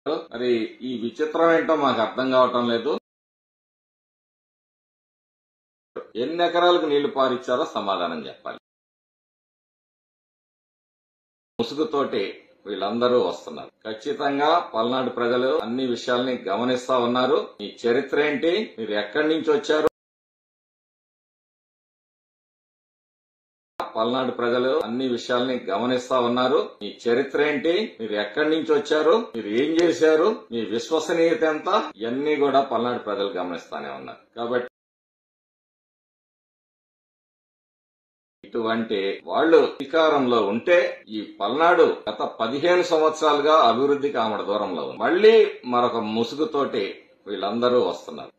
మరి ఈ విచిత్రం ఏంటో మాకు అర్థం కావటం లేదు. ఎన్ని ఎకరాలకు నీళ్లు పారిచ్చారో సమాధానం చెప్పాలి. ముసుగుతోటి వీళ్ళందరూ వస్తున్నారు. ఖచ్చితంగా పల్నాడు ప్రజలు అన్ని విషయాల్ని గమనిస్తా ఉన్నారు. మీ చరిత్ర ఏంటి, మీరు ఎక్కడి నుంచి వచ్చారు, పల్నాడు ప్రజలు అన్ని విషయాల్ని గమనిస్తా ఉన్నారు. మీ చరిత్ర ఏంటి, మీరు ఎక్కడి నుంచి వచ్చారు, మీరు ఏం చేశారు, మీ విశ్వసనీయత ఎంత, ఇవన్నీ కూడా పల్నాడు ప్రజలు గమనిస్తానే ఉన్నారు. కాబట్టి ఇటువంటి వాళ్ళు అధికారంలో ఉంటే ఈ పల్నాడు గత 15 సంవత్సరాలుగా అభివృద్ధికి ఆమడ దూరంలో ఉంది. మళ్లీ మరొక ముసుగుతోటి వీళ్ళందరూ వస్తున్నారు.